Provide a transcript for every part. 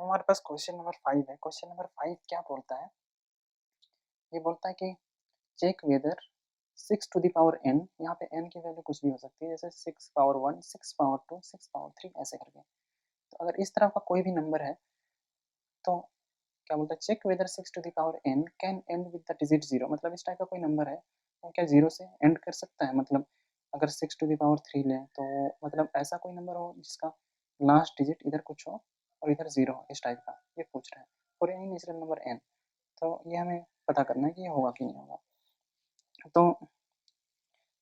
हमारे पास question number 5 है। Question number 5 क्या बोलता है? ये बोलता है कि check whether 6 to the power n, यहाँ पे n की वैल्यू कुछ भी हो सकती है, जैसे 6 पावर 1, 6 पावर 2, 6 पावर 3 ऐसे करके। तो अगर इस तरह का कोई भी नंबर है तो क्या बोलता है, check whether 6 to the power n can end with the digit 0। मतलब इस टाइप का कोई नंबर है तो क्या 0 से एंड कर सकता है? मतलब अगर 6 टू द पावर 3 लें तो मतलब ऐसा कोई नंबर हो जिसका लास्ट डिजिट इधर कुछ हो और इधर 0 हो, इस टाइप का ये पूछ रहा है for any natural number n। तो ये हमें पता करना है कि ये होगा कि नहीं होगा। तो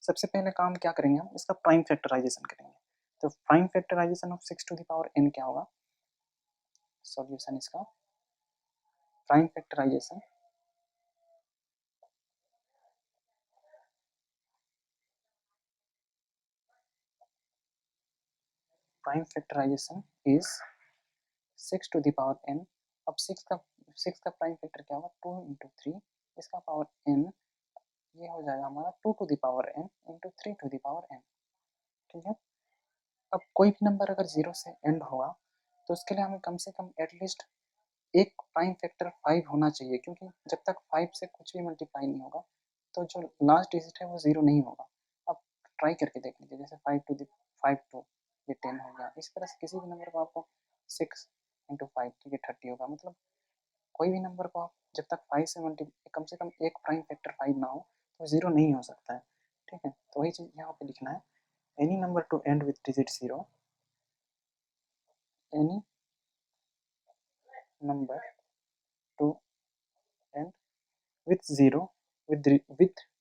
सबसे पहले काम क्या करेंगे, हम इसका प्राइम फैक्टराइजेशन करेंगे। तो prime factorization of 6 to the power n क्या होगा? सॉल्यूशन इसका prime factorization is 6 to the power n। अब 6 का प्राइम फैक्टर क्या होगा? 2 इंटू 3, इसका पावर n, ये हो जाएगा हमारा 2 to the power n into 3 to the power n। ठीक है। अब कोई भी नंबर अगर 0 से एंड होगा तो उसके लिए हमें कम से कम एटलीस्ट एक प्राइम फैक्टर 5 होना चाहिए, क्योंकि जब तक 5 से कुछ भी मल्टीप्लाई नहीं होगा तो जो लास्ट डिजिट है वो 0 नहीं होगा। अब ट्राई करके देख लीजिए, जैसे 5 टू ये 10 हो गया। इस तरह से किसी भी नंबर को आपको 6 इंटू 5 तो ये 30 होगा। मतलब कोई भी नंबर को आप जब तक 5 से मल्टीप्लाई, कम से कम एक प्राइम फैक्टर 5 ना हो तो 0 नहीं हो सकता है। ठीक है, तो वही चीज़ यहाँ पे लिखना है। Any number two and with digit 0, any number two and with 0 with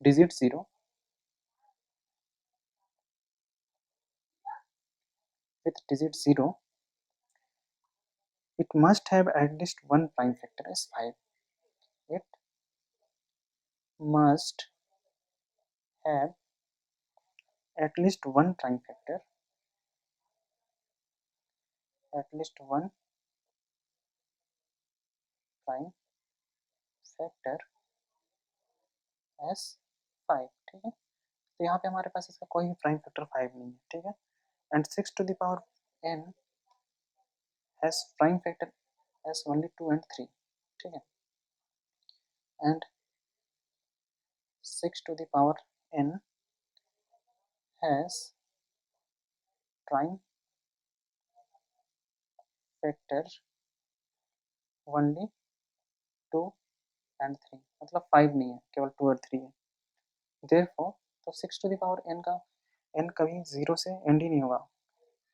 digit 0 with digit 0, it must have at least one prime factor as 5. It must have at least one prime factor, at least one prime factor as 5। ठीक है, तो यहाँ पे हमारे पास इसका कोई भी prime factor 5 नहीं है। ठीक है, and 6 to the power n has prime factor as only 2 and 3। ठीक है, and 6 to the power n has prime factor only 2 and 3। मतलब 5 नहीं है, केवल 2 और 3 है। देयरफॉर तो 6 टू द पावर n का n कभी 0 से एंड ही नहीं होगा।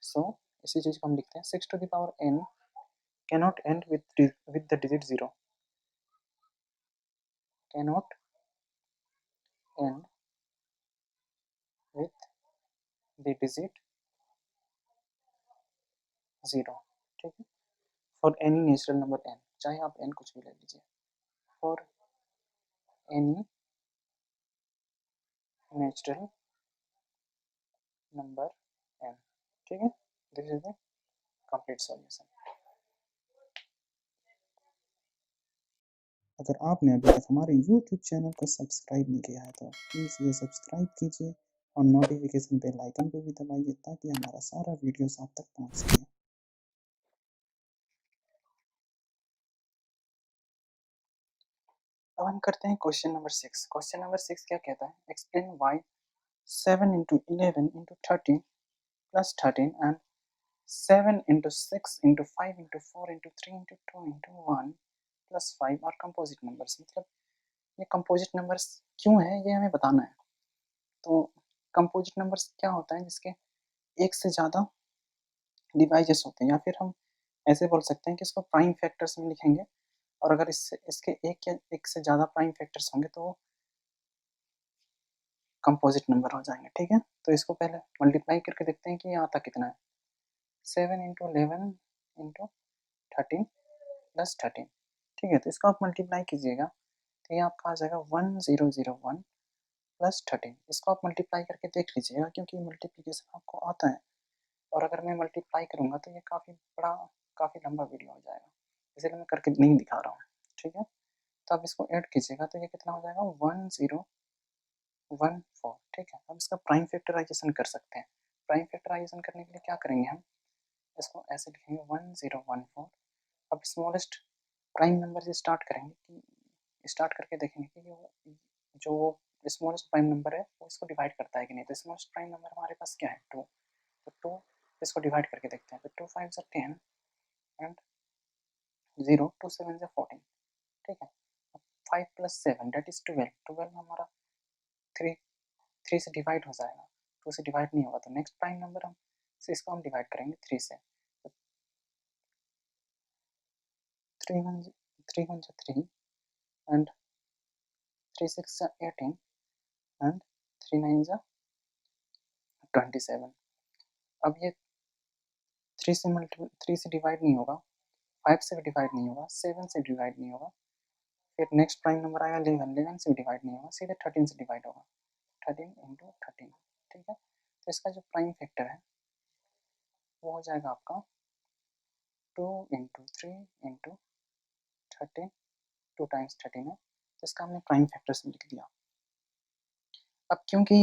सो इसी चीज़ को हम लिखते हैं, 6 to the power n cannot end with the digit 0, cannot end with the digit 0। ठीक है, for any natural number n, चाहे आप n कुछ भी ले लीजिए, for any natural number n। ठीक है, this is the complete solution. अगर आपने अभी तक हमारे YouTube चैनल को सब्सक्राइब नहीं किया है तो प्लीज़ ये सब्सक्राइब कीजिए और नोटिफिकेशन बेल आइकन को भी दबाइए ताकि हमारा सारा वीडियोस आप तक पहुंच सके। अब हम करते हैं क्वेश्चन नंबर 6। क्वेश्चन नंबर 6 क्या कहता है? Explain why 7 into 11 into 13 plus 13 and 7 into 6 into 5 into 4 into 3 into 2 into 1 plus 5 और कंपोजिट नंबर्स। मतलब ये कंपोजिट नंबर्स क्यों है ये हमें बताना है। तो कंपोजिट नंबर्स क्या होता है? जिसके एक से ज़्यादा डिवाइजेस होते हैं, या फिर हम ऐसे बोल सकते हैं कि इसको प्राइम फैक्टर्स में लिखेंगे, और अगर इससे इसके एक या एक से ज़्यादा प्राइम फैक्टर्स होंगे तो वो कंपोजिट नंबर हो जाएंगे। ठीक है, तो इसको पहले मल्टीप्लाई करके देखते हैं कि ये आता कितना है। 7 इंटू 11 इंटू 13 प्लस 13। ठीक है, तो इसको आप मल्टीप्लाई कीजिएगा तो ये आपका आ जाएगा 1001 प्लस 13। इसको आप मल्टीप्लाई करके देख लीजिएगा, क्योंकि मल्टीप्लीकेशन आपको आता है, और अगर मैं मल्टीप्लाई करूँगा तो ये काफ़ी लंबा वीडियो हो जाएगा, इसलिए मैं करके नहीं दिखा रहा हूँ। ठीक है, तो आप इसको ऐड कीजिएगा तो ये कितना हो जाएगा? 1014। ठीक है, अब इसका प्राइम फैक्टराइजेशन कर सकते हैं। प्राइम फैक्टराइजेशन करने के लिए क्या करेंगे हम? इसको ऐसे लिखेंगे 1014 अब स्मॉलेस्ट प्राइम नंबर से स्टार्ट करेंगे कि स्टार्ट करके देखेंगे कि जो स्मॉलेस्ट प्राइम नंबर है वो इसको डिवाइड करता है कि नहीं। तो स्मॉलेस्ट प्राइम नंबर हमारे पास क्या है, 2। तो 2 इसको डिवाइड करके देखते हैं। तो 2 5 ज़ा 10 एंड 0 2 7 ज़ा 14, ठीक है। 5 + 7 दैट इज 12। 12 हमारा 3 से डिवाइड हो जाएगा, 2 से डिवाइड नहीं होगा। तो नेक्स्ट प्राइम नंबर हम इसको हम डिवाइड करेंगे 3 से। तो 3 1 ज़ा 3 एंड 3 6 ज़ा 18 एंड 3 9 ज़ा 27। अब ये 3 से डिवाइड नहीं होगा, 5 से भी डिवाइड नहीं होगा, 7 से डिवाइड नहीं होगा। फिर नेक्स्ट प्राइम नंबर आएगा 11, 11 से भी डिवाइड नहीं होगा, सीधे 13 से डिवाइड होगा, 13 × 13, ठीक है। तो इसका जो प्राइम फैक्टर है वो हो जाएगा आपका 2 × 3 × 13, 2 टाइम्स 13 है। तो इसका हमने प्राइम फैक्टर से लिख दिया। अब क्योंकि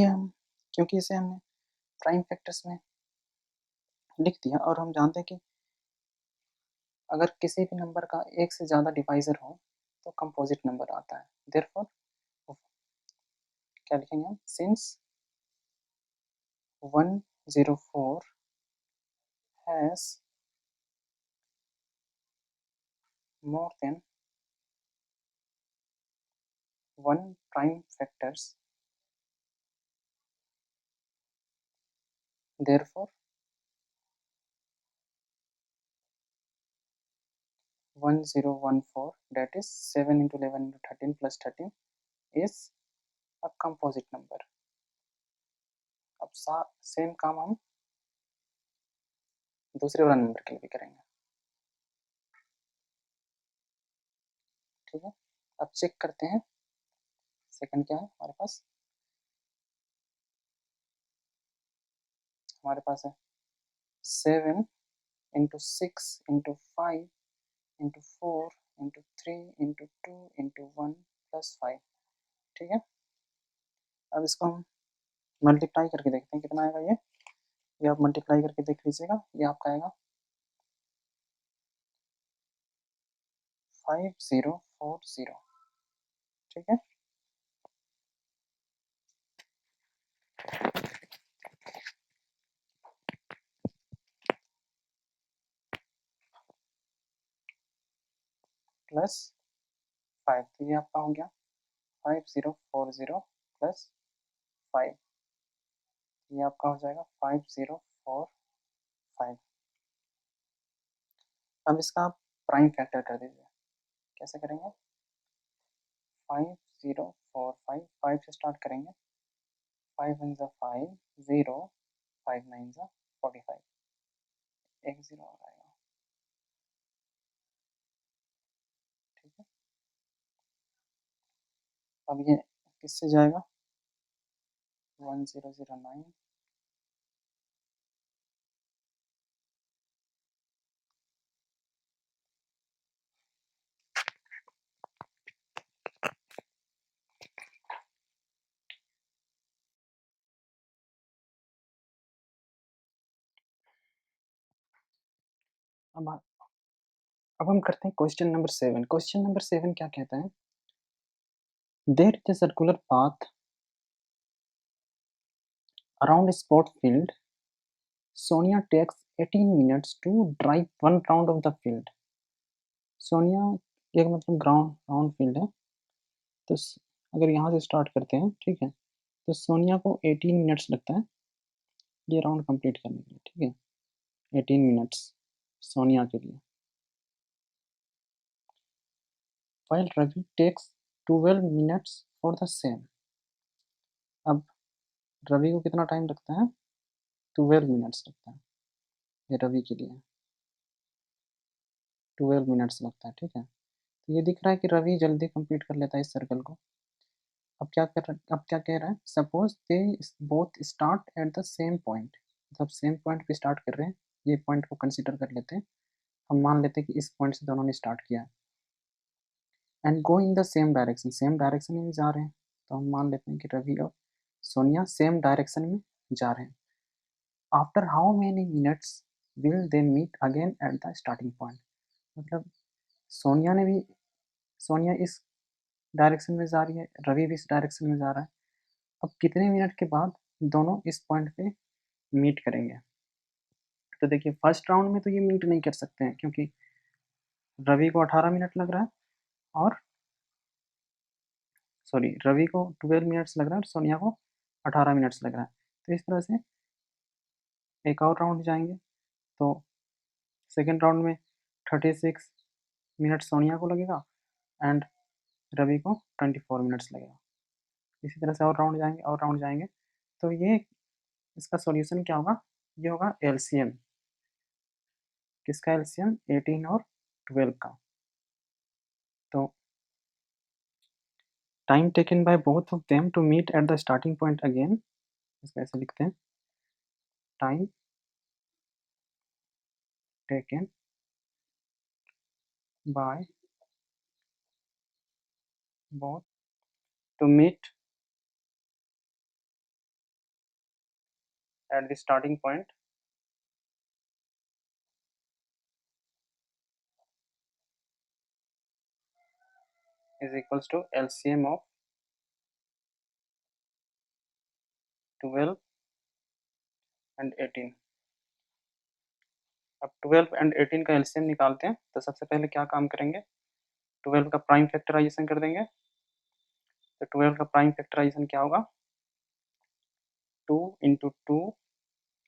इसे हमने प्राइम फैक्टर्स में लिख दिया और हम जानते हैं कि अगर किसी भी नंबर का एक से ज़्यादा डिवाइज़र हो तो कंपोजिट नंबर आता है। देयरफॉर क्या लिखेंगे हम, since 104 has more than 1 prime factors, therefore 1014, that is 7 × 11 × 13 + 13 is a composite number। अब सेम काम हम दूसरे वाला नंबर के लिए भी करेंगे, ठीक है। अब चेक करते हैं सेकंड क्या है हमारे पास। हमारे पास है 7 × 6 × 5 × 4 × 3 × 2 × 1 + 5, ठीक है। अब इसको हम मल्टीप्लाई करके देखते हैं कितना आएगा ये आप मल्टीप्लाई करके देख लीजिएगा। ये आपका आएगा 5040, ठीक है। +5, तो ये आपका हो गया 5040 + 5, ये आपका हो जाएगा 5045। अब इसका आप प्राइम फैक्टर कर दीजिए। कैसे करेंगे, 5045, 5 से स्टार्ट करेंगे, 5 1 ज़ा 5, 0, 5 9 ज़ा 45, एक 0 और आएगा, ठीक है। अब ये किससे जाएगा, 1009, अब हम करते हैं क्वेश्चन नंबर 7। क्वेश्चन नंबर 7 क्या कहता है, there is a circular path around a sport field. Sonia takes 18 minutes to drive one round of the field. Sonia एक मतलब ग्राउंड राउंड फील्ड है, तो अगर यहाँ से स्टार्ट करते हैं, ठीक है, तो सोनिया को 18 मिनट्स लगता है ये राउंड कंप्लीट करने के लिए, ठीक है। 18 मिनट्स सोनिया के लिए, while Ravi takes 12 minutes for the same. अब रवि को कितना टाइम लगता है, 12 मिनट्स लगता है ये रवि के लिए, 12 मिनट्स लगता है, ठीक है। तो ये दिख रहा है कि रवि जल्दी कंप्लीट कर लेता है इस सर्कल को। अब क्या कह रहा है, suppose they both start at the same point, मतलब सेम पॉइंट पे स्टार्ट कर रहे हैं, ये पॉइंट को कंसीडर कर लेते हैं, हम मान लेते हैं कि इस पॉइंट से दोनों ने स्टार्ट किया है, and go in the same direction, same direction में जा रहे हैं, तो हम मान लेते हैं कि रवि और सोनिया सेम डायरेक्शन में जा रहे हैं। After how many minutes will they meet again at the starting point, मतलब सोनिया इस डायरेक्शन में जा रही है, रवि भी इस डायरेक्शन में जा रहा है। अब कितने मिनट के बाद दोनों इस पॉइंट पे मीट करेंगे? तो देखिए फर्स्ट राउंड में तो ये मीट नहीं कर सकते हैं क्योंकि रवि को 18 मिनट लग रहा है और रवि को 12 मिनट्स लग रहा है और सोनिया को 18 मिनट्स लग रहा है। तो इस तरह से एक और राउंड जाएंगे तो सेकेंड राउंड में 36 मिनट सोनिया को लगेगा एंड रवि को 24 मिनट्स लगेगा। इसी तरह से और राउंड जाएंगे तो ये इसका सॉल्यूशन क्या होगा? ये होगा एलसीएम। किसका एलसीएम? 18 और 12 का। तो time taken by both of them to meet at the starting point again, इसको ऐसे लिखते हैं, time taken by both to meet at the starting point is equals to LCM of 12 and 18। अब 12 and 18 का LCM निकालते हैं तो सबसे पहले क्या काम करेंगे? 12 का प्राइम फैक्टराइजेशन कर देंगे। तो 12 का प्राइम फैक्टराइजेशन क्या होगा? 2 इंटू 2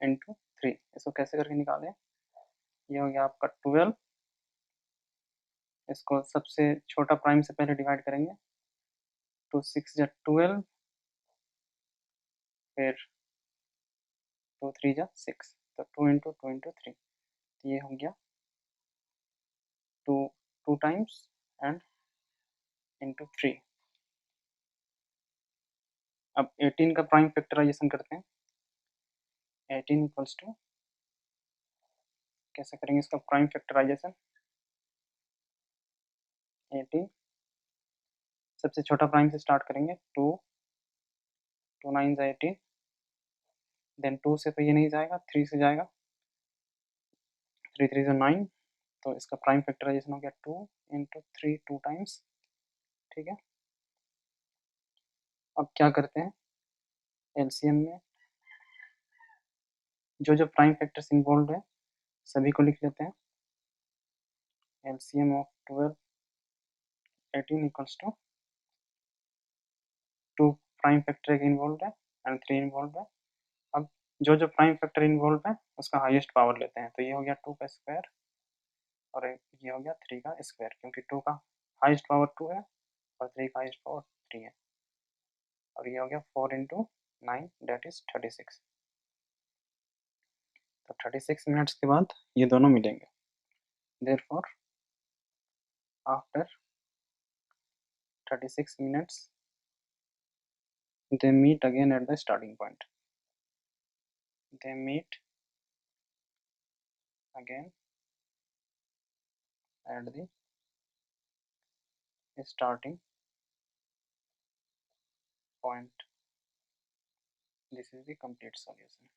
इंटू 3। इसको कैसे करके निकालें? ये हो गया आपका 12, इसको सबसे छोटा प्राइम से पहले डिवाइड करेंगे, 2 6 जा 12, फिर 2 3 जा 6, तो 2 इंटू 2 इंटू 3, तो ये हो गया 2 टाइम्स एंड इंटू 3। अब 18 का प्राइम फैक्टराइजेशन करते हैं। 18 इक्वल्स टू, कैसे करेंगे इसका प्राइम फैक्टराइजेशन? 18 सबसे छोटा प्राइम से स्टार्ट करेंगे, 2 2 9 जा 18, देन 2 से तो ये नहीं जाएगा, 3 से जाएगा, 3 3 जा 9, तो इसका प्राइम फैक्टराइजेशन हो गया 2 इंटू 3 2 टाइम्स। ठीक है, अब क्या करते हैं एलसीएम में जो जो प्राइम फैक्टर्स इन्वॉल्व है सभी को लिख लेते हैं। LCM of 12 18 equals to 2 prime factor involve है एंड 3 इन्वॉल्व है। अब जो जो प्राइम फैक्टर इन्वॉल्व है उसका हाईएस्ट पावर लेते हैं, तो ये हो गया 2 का स्क्वायर और ये हो गया 3 का स्क्वायर, क्योंकि 2 का हाईएस्ट पावर 2 है और 3 का हाईएस्ट पावर 3 है। और ये हो गया 4 इंटू 9 डेट इज 36। तो 36 मिनट्स के बाद ये दोनों मिलेंगे। Therefore after 36 minutes they meet again at the starting point। they meet again at the starting point। This is the complete solution।